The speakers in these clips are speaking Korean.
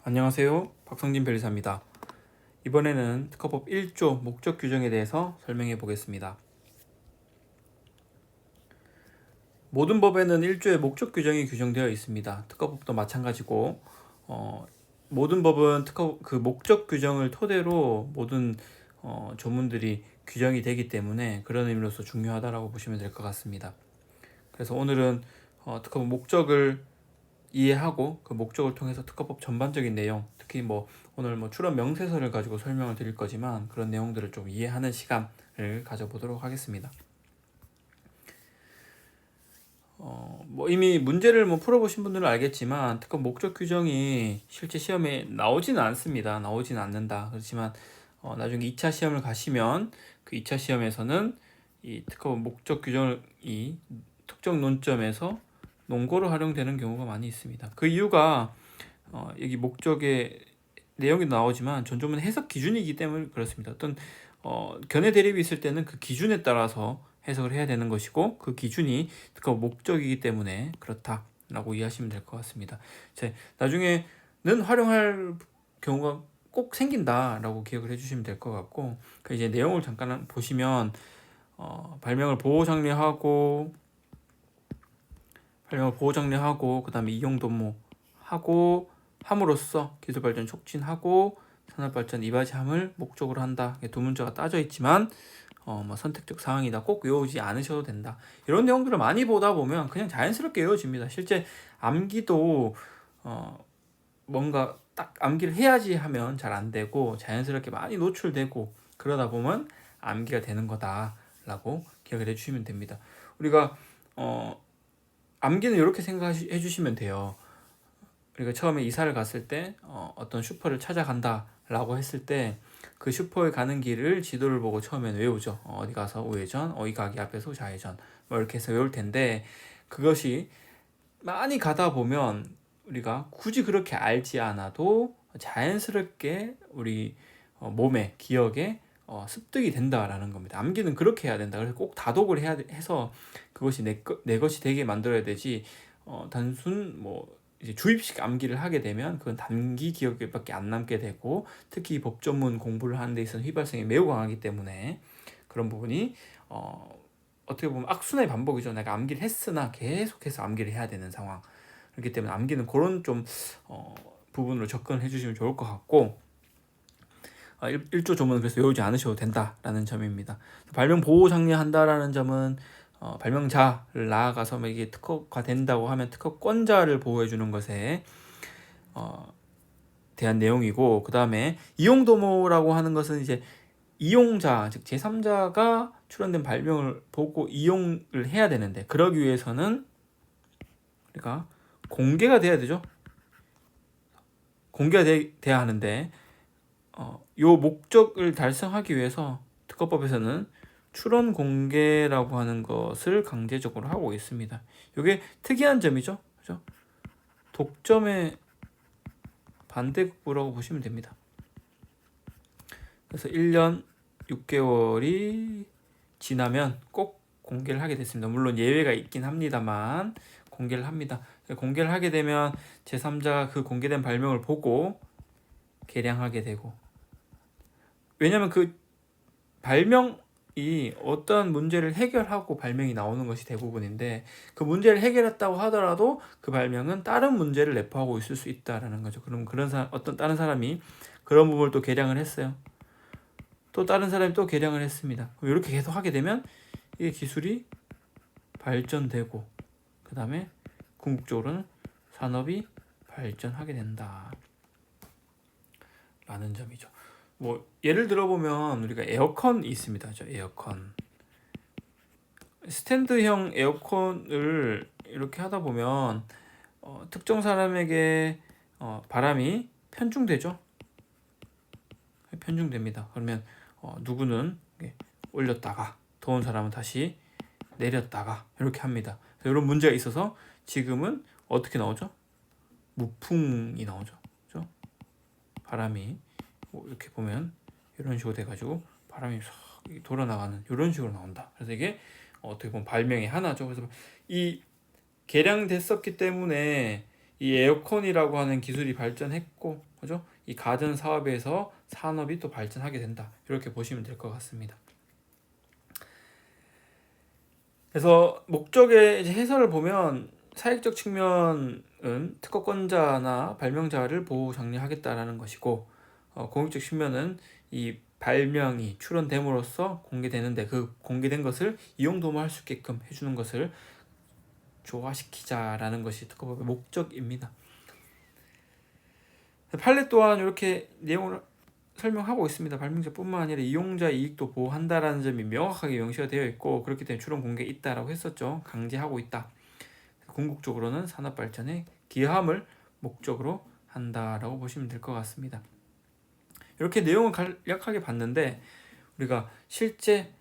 안녕하세요. 박성진 변리사입니다. 이번에는 특허법 1조 목적 규정에 대해서 설명해 보겠습니다. 모든 법에는 1조의 목적 규정이 규정되어 있습니다. 특허법도 마찬가지고 모든 법은 그 목적 규정을 토대로 모든 조문들이 규정이 되기 때문에 그런 의미로서 중요하다고 보시면 될 것 같습니다. 그래서 오늘은 특허법 목적을 이해하고 그 목적을 통해서 특허법 전반적인 내용, 특히 오늘 출원 명세서를 가지고 설명을 드릴 거지만 그런 내용들을 좀 이해하는 시간을 가져보도록 하겠습니다. 이미 문제를 풀어보신 분들은 알겠지만 특허 목적 규정이 실제 시험에 나오지는 않습니다. 나오지는 않는다. 그렇지만 나중에 2차 시험을 가시면 그 2차 시험에서는 이 특허 목적 규정이 특정 논점에서 논거로 활용되는 경우가 많이 있습니다. 그 이유가 여기 목적의 내용이 나오지만 전조문 해석 기준이기 때문에 그렇습니다. 어떤 견해 대립이 있을 때는 그 기준에 따라서 해석을 해야 되는 것이고 그 기준이 특허 목적이기 때문에 그렇다라고 이해하시면 될 것 같습니다. 나중에는 활용할 경우가 꼭 생긴다라고 기억을 해주시면 될 것 같고 그 이제 내용을 잠깐 보시면 발명을 보호 장려하고 그 다음에 이용도모하고 함으로써 기술발전 촉진하고 산업발전 이바지함을 목적으로 한다. 두 문자가 따져 있지만 선택적 사항이다. 꼭 외우지 않으셔도 된다. 이런 내용들을 많이 보다 보면 그냥 자연스럽게 외워집니다. 실제 암기도 뭔가 딱 암기를 해야지 하면 잘 안 되고 자연스럽게 많이 노출되고 그러다 보면 암기가 되는 거다라고 기억을 해주시면 됩니다. 우리가 암기는 이렇게 생각해 주시면 돼요. 우리가 처음에 이사를 갔을 때 어떤 슈퍼를 찾아간다 라고 했을 때 그 슈퍼에 가는 길을 지도를 보고 처음엔 외우죠. 어디 가서 우회전, 이 가게 앞에서 좌회전 이렇게 해서 외울 텐데 그것이 많이 가다 보면 우리가 굳이 그렇게 알지 않아도 자연스럽게 우리 몸에, 기억에 습득이 된다라는 겁니다. 암기는 그렇게 해야 된다. 그래서 꼭 다독을 해서 그것이 내 것이 되게 만들어야 되지. 단순 이제 주입식 암기를 하게 되면 그건 단기 기억에밖에 안 남게 되고 특히 법 전문 공부를 하는 데 있어서 휘발성이 매우 강하기 때문에 그런 부분이 어떻게 보면 악순환의 반복이죠. 내가 암기를 했으나 계속해서 암기를 해야 되는 상황. 그렇기 때문에 암기는 그런 좀 부분으로 접근해 주시면 좋을 것 같고 1조 조문은 그래서 외우지 않으셔도 된다라는 점입니다. 발명 보호 장려한다라는 점은 발명자를 나아가서 이게 특허가 된다고 하면 특허권자를 보호해 주는 것에 대한 내용이고 그 다음에 이용도모라고 하는 것은 이제 이용자 즉 제3자가 출원된 발명을 보고 이용을 해야 되는데 그러기 위해서는 우리가 공개가 돼야 되죠. 공개가 돼야 하는데 요 목적을 달성하기 위해서 특허법에서는 출원 공개라고 하는 것을 강제적으로 하고 있습니다. 이게 특이한 점이죠. 그죠? 독점의 반대급부라고 보시면 됩니다. 그래서 1년 6개월이 지나면 꼭 공개를 하게 됐습니다. 물론 예외가 있긴 합니다만 공개를 합니다. 공개를 하게 되면 제3자가 그 공개된 발명을 보고 개량하게 되고 왜냐하면 그 발명이 어떤 문제를 해결하고 발명이 나오는 것이 대부분인데 그 문제를 해결했다고 하더라도 그 발명은 다른 문제를 내포하고 있을 수 있다라는 거죠. 그럼 어떤 다른 사람이 그런 부분을 또 개량을 했어요. 또 다른 사람이 또 개량을 했습니다. 이렇게 계속 하게 되면 이게 기술이 발전되고 그 다음에 궁극적으로는 산업이 발전하게 된다 라는 점이죠. 예를 들어보면 우리가 에어컨이 있습니다. 에어컨 스탠드형 에어컨을 이렇게 하다 보면 특정 사람에게 바람이 편중되죠. 편중됩니다. 그러면 누구는 올렸다가 더운 사람은 다시 내렸다가 이렇게 합니다. 이런 문제가 있어서 지금은 어떻게 나오죠? 무풍이 나오죠. 그렇죠? 바람이 이렇게 보면 이런 식으로 돼가지고 바람이 싹 돌아나가는 이런 식으로 나온다. 그래서 이게 어떻게 보면 발명의 하나죠. 그래서 이 개량됐었기 때문에 이 에어컨이라고 하는 기술이 발전했고, 그죠? 이 가전 사업에서 산업이 또 발전하게 된다. 이렇게 보시면 될 것 같습니다. 그래서 목적의 이제 해설을 보면 사익적 측면은 특허권자나 발명자를 보호 장려하겠다라는 것이고, 공익적 측면은 이 발명이 출원됨으로써 공개되는데 그 공개된 것을 이용 도모할 수 있게끔 해주는 것을 조화시키자라는 것이 특허법의 목적입니다. 판례 또한 이렇게 내용을 설명하고 있습니다. 발명자뿐만 아니라 이용자 이익도 보호한다라는 점이 명확하게 명시가 되어 있고, 그렇기 때문에 출원 공개 있다라고 했었죠. 강제하고 있다. 궁극적으로는 산업 발전에 기여함을 목적으로 한다라고 보시면 될 것 같습니다. 이렇게 내용을 간략하게 봤는데, 우리가 실제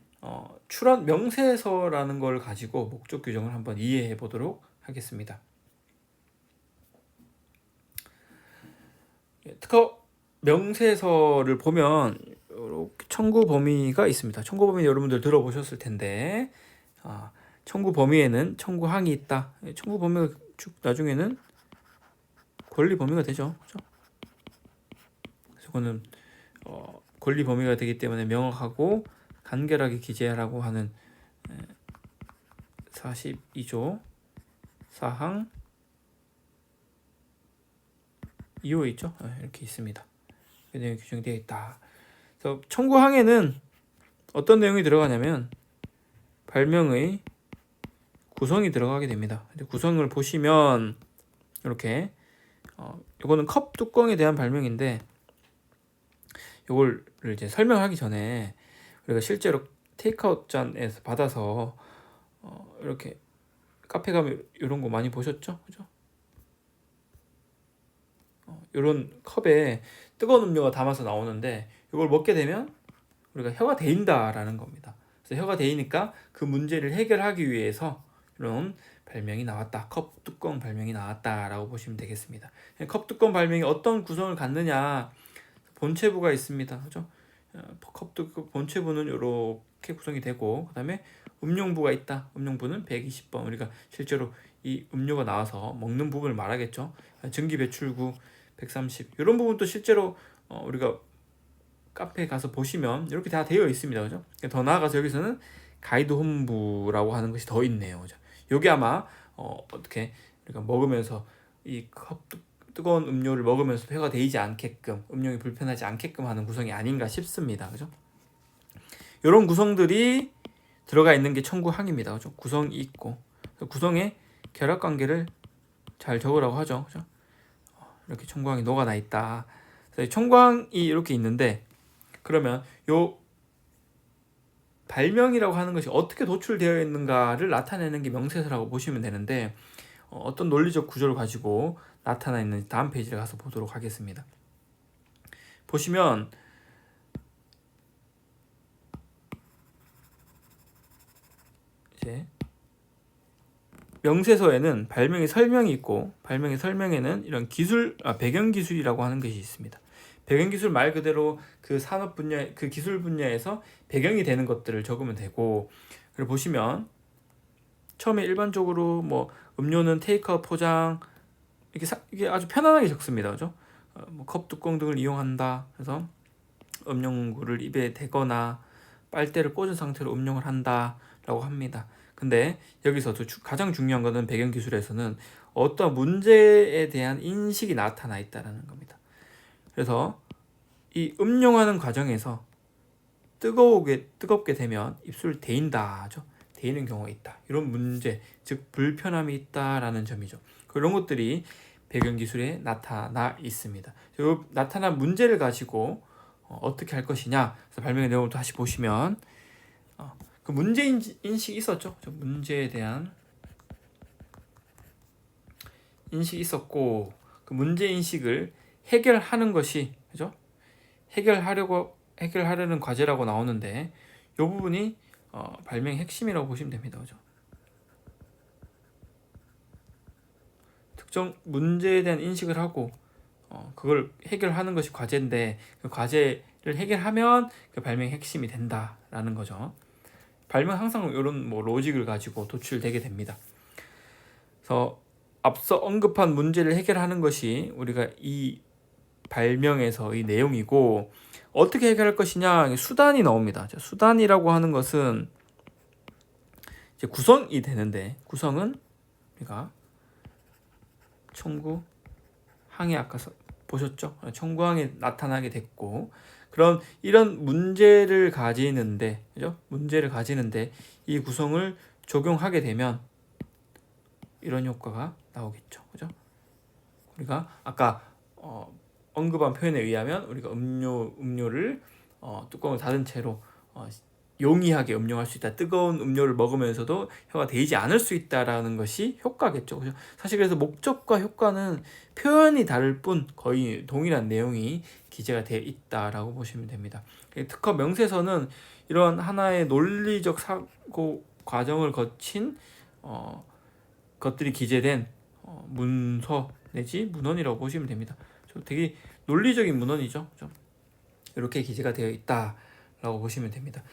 출원 명세서라는 걸 가지고 목적 규정을 한번 이해해 보도록 하겠습니다. 특허 명세서를 보면 이렇게 청구 범위가 있습니다. 청구 범위 여러분들 들어보셨을 텐데, 청구 범위에는 청구항이 있다. 청구 범위가 나중에는 권리 범위가 되죠. 그렇죠? 그래서 그거는 권리 범위가 되기 때문에 명확하고 간결하게 기재하라고 하는 42조 4항 2호에 있죠. 이렇게 있습니다. 그 내용이 규정되어 있다. 그래서 청구항에는 어떤 내용이 들어가냐면 발명의 구성이 들어가게 됩니다. 구성을 보시면 이렇게 이거는 컵 뚜껑에 대한 발명인데, 이걸 이제 설명하기 전에 우리가 실제로 테이크아웃 잔에서 받아서 이렇게 카페 가면 이런 거 많이 보셨죠? 그죠? 이런 컵에 뜨거운 음료가 담아서 나오는데 이걸 먹게 되면 우리가 혀가 데인다라는 겁니다. 그래서 혀가 데이니까 그 문제를 해결하기 위해서 이런 발명이 나왔다. 컵 뚜껑 발명이 나왔다라고 보시면 되겠습니다. 컵 뚜껑 발명이 어떤 구성을 갖느냐, 본체부가 있습니다. 그죠? 컵 뚜껑 본체부는 이렇게 구성이 되고, 그 다음에 음용부가 있다. 음용부는 120번. 우리가 실제로 이 음료가 나와서 먹는 부분을 말하겠죠. 증기 배출구 130. 이런 부분도 실제로 우리가 카페에 가서 보시면 이렇게 다 되어 있습니다. 그죠? 더 나아가서 여기서는 가이드 홈부라고 하는 것이 더 있네요. 그죠? 요게 아마 어떻게 우리가 먹으면서 이 뜨거운 음료를 먹으면서 혀가 데이지 않게끔, 음용이 불편하지 않게끔 하는 구성이 아닌가 싶습니다. 그죠? 이런 구성들이 들어가 있는 게 청구항입니다. 그죠? 구성이 있고, 구성의 결합 관계를 잘 적으라고 하죠. 그죠? 이렇게 청구항이 녹아나 있다. 그래서 청구항이 이렇게 있는데, 그러면 요 발명이라고 하는 것이 어떻게 도출되어 있는가를 나타내는 게 명세서라고 보시면 되는데, 어떤 논리적 구조를 가지고 나타나 있는지 다음 페이지를 가서 보도록 하겠습니다. 보시면 이제 명세서에는 발명의 설명이 있고, 발명의 설명에는 이런 배경 기술이라고 하는 것이 있습니다. 배경 기술 말 그대로 그 산업 분야, 그 기술 분야에서 배경이 되는 것들을 적으면 되고, 그리고 보시면 처음에 일반적으로 뭐 음료는 테이크아웃 포장, 이게 아주 편안하게 적습니다. 그죠? 컵 뚜껑 등을 이용한다. 그래서 음용구를 입에 대거나 빨대를 꽂은 상태로 음용을 한다라고 합니다. 근데 여기서도 가장 중요한 것은 배경 기술에서는 어떤 문제에 대한 인식이 나타나 있다는 겁니다. 그래서 이 음용하는 과정에서 뜨겁게 되면 입술 데인다죠. 데이는 경우가 있다. 이런 문제, 즉 불편함이 있다라는 점이죠. 그런 것들이 배경 기술에 나타나 있습니다. 이 나타난 문제를 가지고 어떻게 할 것이냐. 그래서 발명의 내용을 다시 보시면 그 문제 인식이 있었죠. 문제에 대한 인식이 있었고, 그 문제 인식을 해결하는 것이, 그죠? 해결하려는 과제라고 나오는데, 이 부분이 발명의 핵심이라고 보시면 됩니다. 그죠? 특정 문제에 대한 인식을 하고 그걸 해결하는 것이 과제인데, 그 과제를 해결하면 그 발명의 핵심이 된다라는 거죠. 발명 항상 이런 뭐 로직을 가지고 도출되게 됩니다. 그래서 앞서 언급한 문제를 해결하는 것이 우리가 이 발명에서 이 내용이고, 어떻게 해결할 것이냐, 수단이 나옵니다. 수단이라고 하는 것은 이제 구성이 되는데, 구성은 우리가 청구 항에 아까 보셨죠? 청구항에 나타나게 됐고, 그런 이런 문제를 가지는데, 그죠? 문제를 가지는데 이 구성을 적용하게 되면 이런 효과가 나오겠죠, 그죠? 우리가 아까 언급한 표현에 의하면 우리가 음료를 뚜껑을 닫은 채로 용이하게 음용할 수 있다. 뜨거운 음료를 먹으면서도 혀가 데이지 않을 수 있다라는 것이 효과겠죠. 그죠? 사실 그래서 목적과 효과는 표현이 다를 뿐 거의 동일한 내용이 기재가 되어 있다라고 보시면 됩니다. 특허 명세서는 이런 하나의 논리적 사고 과정을 거친 것들이 기재된 문서 내지 문헌이라고 보시면 됩니다. 되게 논리적인 문헌이죠. 이렇게 기재가 되어 있다라고 보시면 됩니다.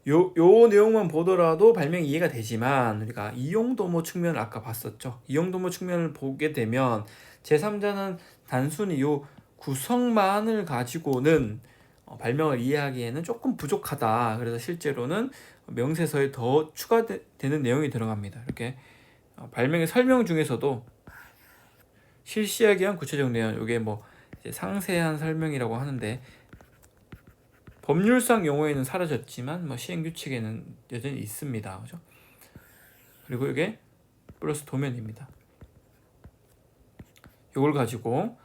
요 내용만 보더라도 발명이 이해가 되지만, 우리가 이용도모 측면을 아까 봤었죠. 이용도모 측면을 보게 되면 제3자는 단순히 요 구성만을 가지고는 발명을 이해하기에는 조금 부족하다. 그래서 실제로는 명세서에 더 추가되는 내용이 들어갑니다. 이렇게 발명의 설명 중에서도 실시하기 위한 구체적 내용, 이게 뭐 이제 상세한 설명이라고 하는데, 법률상 용어에는 사라졌지만 뭐 시행 규칙에는 여전히 있습니다. 그죠? 그리고 이게 플러스 도면입니다. 이걸 가지고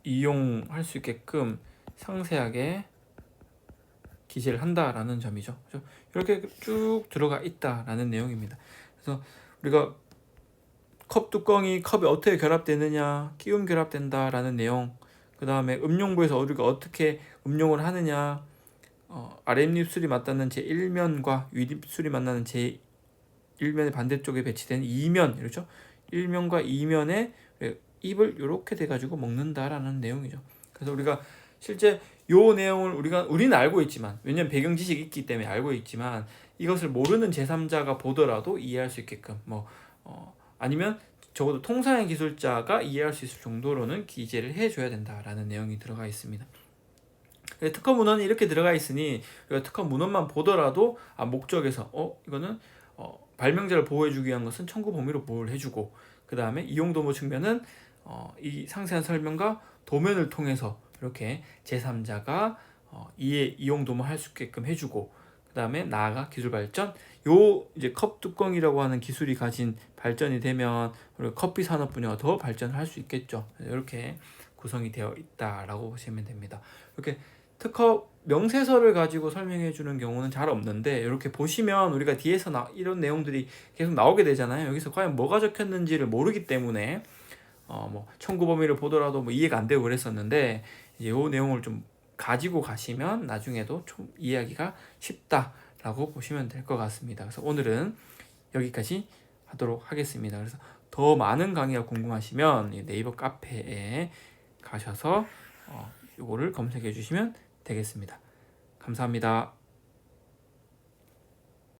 이용할 수 있게끔 상세하게 기재를 한다라는 점이죠. 그죠? 이렇게 쭉 들어가 있다라는 내용입니다. 그래서 우리가 컵 뚜껑이 컵에 어떻게 결합되느냐, 끼움 결합된다라는 내용, 그 다음에 음용부에서 우리가 어떻게 음용을 하느냐, 아랫입술이 맞닿는 제1면과 윗입술이 만나는 제1면의 반대쪽에 배치된 2면, 그렇죠? 1면과 2면에 입을 이렇게 돼가지고 먹는다라는 내용이죠. 그래서 우리가 실제 요 내용을 우리는 알고 있지만, 왜냐면 배경 지식이 있기 때문에 알고 있지만, 이것을 모르는 제3자가 보더라도 이해할 수 있게끔 아니면 적어도 통상의 기술자가 이해할 수 있을 정도로는 기재를 해줘야 된다라는 내용이 들어가 있습니다. 특허 문헌이 이렇게 들어가 있으니 우리가 특허 문헌만 보더라도 목적에서 이거는 발명자를 보호해주기 위한 것은 청구 범위로 보호를 해주고, 그 다음에 이용도모 측면은 이 상세한 설명과 도면을 통해서 이렇게 제3자가 이용도모 할 수 있게끔 해주고, 그 다음에 나아가 기술 발전, 이제 컵 뚜껑이라고 하는 기술이 가진 발전이 되면 우리가 커피 산업 분야가 더 발전을 할 수 있겠죠. 이렇게 구성이 되어 있다라고 보시면 됩니다. 이렇게 특허 명세서를 가지고 설명해 주는 경우는 잘 없는데, 이렇게 보시면 우리가 뒤에서 이런 내용들이 계속 나오게 되잖아요. 여기서 과연 뭐가 적혔는지를 모르기 때문에 뭐 청구 범위를 보더라도 뭐 이해가 안 되고 그랬었는데, 이제 이 내용을 좀 가지고 가시면 나중에도 좀 이해하기가 쉽다라고 보시면 될 것 같습니다. 그래서 오늘은 여기까지 하도록 하겠습니다. 그래서 더 많은 강의가 궁금하시면 네이버 카페에 가셔서 이거를 검색해 주시면 되겠습니다. 감사합니다.